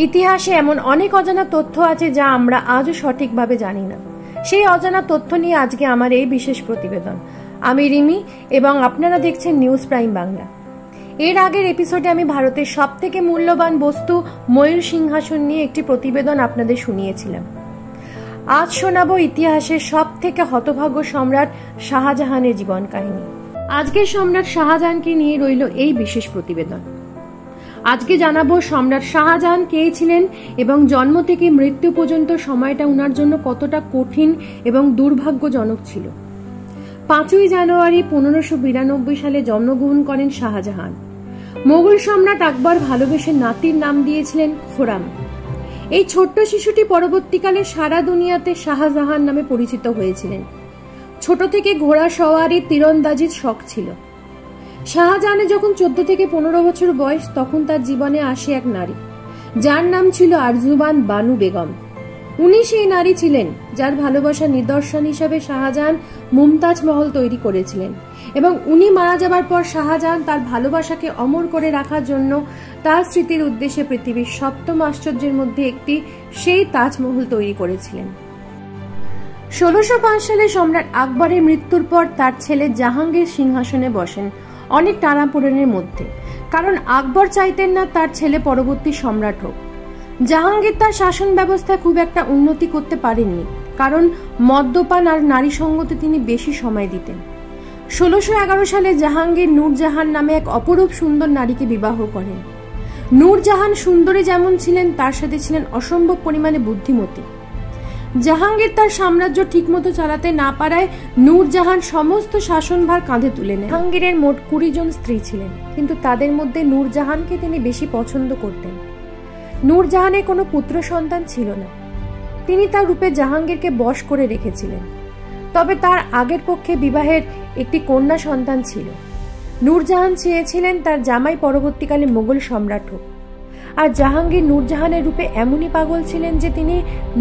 ইতিহাসে এমন অনেক অজানা তথ্য আছে যা আমরা আজও সঠিকভাবে জানি না। সেই অজানা তথ্য নিয়ে আজকে আমার এই বিশেষ প্রতিবেদন। আমি রিমি এবং আপনারা দেখছেন নিউজ প্রাইম বাংলা। এর আগের এপিসোডে আমি ভারতের সবথেকে মূল্যবান বস্তু ময়ূর সিংহাসন নিয়ে একটি প্রতিবেদন আপনাদের শুনিয়েছিলাম। আজ শোনাবো ইতিহাসের সবথেকে হতভাগ্য সম্রাট শাহজাহানের জীবন কাহিনী। আজকের সম্রাট শাহজাহানকে নিয়ে রইল এই বিশেষ প্রতিবেদন। আজকে জানাবো সম্রাট শাহজাহান কে ছিলেন এবং জন্ম থেকে মৃত্যু পর্যন্ত সময়টা উনার জন্য কতটা কঠিন এবং দুর্ভাগ্যজনক ছিল। 5ই জানুয়ারি 1592 সালে জন্মগ্রহণ করেন শাহজাহান। মোগল সম্রাট আকবর ভালোবেসে নাতির নাম দিয়েছিলেন খোরাম। এই ছোট্ট শিশুটি পরবর্তীকালে সারা দুনিয়াতে শাহজাহান নামে পরিচিত হয়েছিলেন। ছোট থেকে ঘোড়া সওয়ারি তীরন্দাজির শখ ছিল। শাহজাহানের যখন 14 থেকে 15 বছর বয়স তখন তার জীবনে আসে এক নারী, যার নাম ছিল আরজুবান বানু বেগম। উনি সেই নারী ছিলেন যার ভালোবাসার নিদর্শন হিসাবে শাহজাহান মুমতাজ মহল তৈরি করেছিলেন এবং উনি মারা যাবার পর শাহজাহান তার ভালোবাসাকে অমর করে রাখার জন্য তার স্মৃতির উদ্দেশ্যে পৃথিবীর 7ম আশ্চর্যের মধ্যে একটি সেই তাজমহল তৈরি করেছিলেন। 1605 সালে সম্রাট আকবরের মৃত্যুর পর তার ছেলে জাহাঙ্গীর সিংহাসনে বসেন অনেক টানাপোড়েনের মধ্যে, কারণ আকবর চাইতেন না তার ছেলে পরবর্তী সম্রাট হোক। জাহাঙ্গীর তার শাসন ব্যবস্থায় খুব একটা উন্নতি করতে পারেননি, কারণ মদ্যপান আর নারী সঙ্গতে তিনি বেশি সময় দিতেন। 1611 সালে জাহাঙ্গীর নূরজাহান নামে এক অপরূপ সুন্দর নারীকে বিবাহ করেন। নূরজাহান সুন্দরী যেমন ছিলেন তার সাথে ছিলেন অসম্ভব পরিমাণে বুদ্ধিমতী। জাহাঙ্গীর তার সাম্রাজ্য ঠিকমতো চালাতে না পারায় নূরজাহান সমস্ত শাসনভার কাঁধে তুলে নেন। জাহাঙ্গীরের মোট 20 জন স্ত্রী ছিলেন, কিন্তু তাদের মধ্যে নূরজাহানকে তিনি বেশি পছন্দ করতেন। নূরজাহানের কোনো পুত্র সন্তান ছিল না। তিনি তার রূপে জাহাঙ্গীরকে বশ করে রেখেছিলেন। তবে তার আগের পক্ষে বিবাহের একটি কন্যা সন্তান ছিল। নূরজাহান চেয়েছিলেন তার জামাই পরবর্তীকালে মোগল সম্রাট হোক, আর জাহাঙ্গীর নূরজাহানের রূপে এমনই পাগল ছিলেন যে তিনি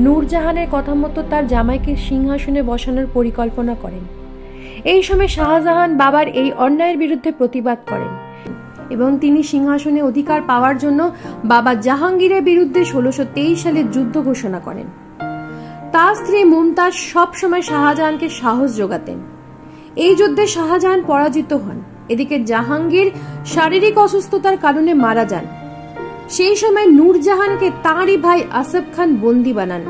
নূরজাহানের কথা মতো তার জামাইকে সিংহাসনে বসানোর পরিকল্পনা করেন। এই সময় শাহজাহান বাবার এই অন্যায়ের বিরুদ্ধে প্রতিবাদ করেন এবং তিনি সিংহাসনে অধিকার পাওয়ার জন্য বাবা জাহাঙ্গীরের বিরুদ্ধে 1623 সালে যুদ্ধ ঘোষণা করেন। তার স্ত্রী মুমতাজ সব সময় শাহজাহানকে সাহস যোগাতেন। এই যুদ্ধে শাহজাহান পরাজিত হন। এদিকে জাহাঙ্গীর শারীরিক অসুস্থতার কারণে মারা যান। সেই সময় নূরজাহানকে তাঁরই ভাই আসফ খান বন্দী বানান।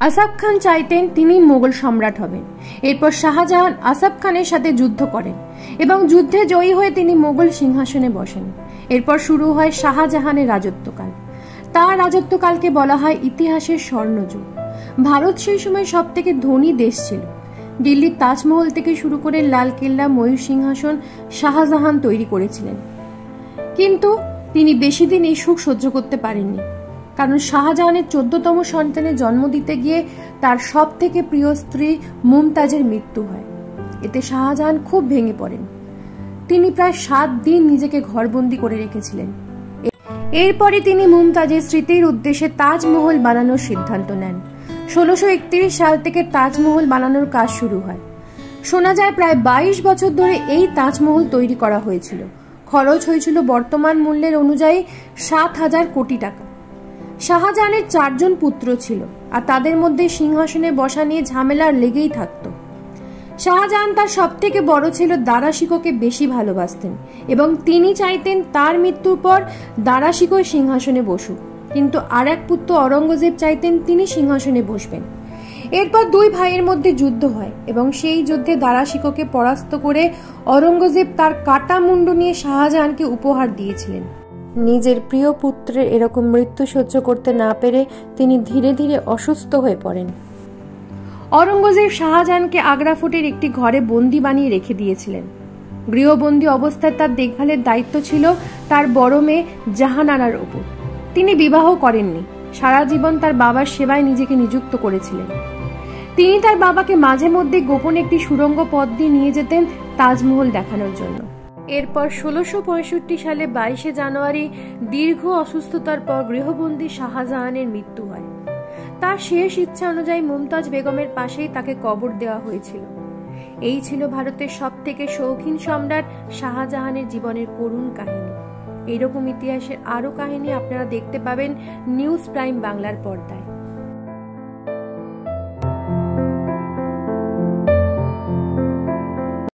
আসফ খান চাইতেন তিনি মোগল সম্রাট হবেন। এরপর শাহজাহান আসফ খানের সাথে যুদ্ধ করেন এবং যুদ্ধে জয়ী হয়ে তিনি মোগল সিংহাসনে বসেন। এরপর শুরু হয় শাহজাহানের রাজত্বকাল। তার রাজত্বকালকে বলা হয় ইতিহাসের স্বর্ণযুগ। ভারত সেই সময় সব থেকে ধনী দেশ ছিল। দিল্লির তাজমহল থেকে শুরু করে লালকেল্লা, ময়ূর সিংহাসন শাহজাহান তৈরি করেছিলেন, কিন্তু তিনি বেশি দিন এই সুখ সহ্য করতে পারেননি, কারণ শাহজাহানের 14তম সন্তানের জন্ম দিতে গিয়ে তার সব থেকে প্রিয় স্ত্রী মুমতাজের মৃত্যু হয়। এতে শাহজাহান খুব ভেঙে পড়েন। তিনি প্রায় 7 দিন নিজেকে ঘরবন্দি করে রেখেছিলেন। এরপরে তিনি মুমতাজের স্মৃতির উদ্দেশ্যে তাজমহল বানানোর সিদ্ধান্ত নেন। 1631 সাল থেকে তাজমহল বানানোর কাজ শুরু হয়। শোনা যায় প্রায় 22 বছর ধরে এই তাজমহল তৈরি করা হয়েছিল। খরচ হয়েছিল বর্তমান মূল্যের অনুযায়ী 7,000 কোটি টাকা। শাহজাহানের 4 জন পুত্র ছিল, আর তাদের মধ্যে সিংহাসনে বসা নিয়ে ঝামেলা লেগেই থাকত। শাহজাহান তার সব থেকে বড় ছিল দারা শিকোকে বেশি ভালোবাসতেন এবং তিনি চাইতেন তার মৃত্যুর পর দারা শিকো সিংহাসনে বসুক, কিন্তু আর এক পুত্র অরঙ্গজেব চাইতেন তিনি সিংহাসনে বসবেন। এরপর 2 ভাইয়ের মধ্যে যুদ্ধ হয় এবং সেই যুদ্ধে দারা শিকোকে পরাস্ত করে অরঙ্গজেব তার কাটা মুন্ডু নিয়ে শাহজাহানকে উপহার দিয়েছিলেন। নিজের প্রিয় পুত্রের এরকম মৃত্যু সহ্য করতে না পেরে তিনি ধীরে ধীরে অসুস্থ হয়ে পড়েন। অরঙ্গজেব শাহজাহানকে আগ্রা ফোর্টের একটি ঘরে বন্দী বানিয়ে রেখে দিয়েছিলেন। গৃহবন্দী অবস্থায় তার দেখভালের দায়িত্ব ছিল তার বড় মেয়ে জাহানারার উপর। তিনি বিবাহ করেননি। সারা জীবন তার বাবার সেবায় নিজেকে নিযুক্ত করেছিলেন। তিনি তার বাবাকে মাঝে মধ্যে গোপনে একটি সুড়ঙ্গ পথ দিয়ে নিয়ে যেতেন তাজমহল দেখানোর জন্য। এরপর 1665 সালে 22 জানুয়ারি দীর্ঘ অসুস্থতার পর গৃহবন্দী শাহজাহানের মৃত্যু হয়। তার শেষ ইচ্ছা অনুযায়ী মুমতাজ বেগমের পাশেই তাকে কবর দেওয়া হয়েছিল। এই ছিল ভারতের সবথেকে শৌখিন সম্রাট শাহজাহানের জীবনের করুণ কাহিনী। এইরকম ইতিহাসের আরও কাহিনী আপনারা দেখতে পাবেন নিউজ প্রাইম বাংলার পর্দায়।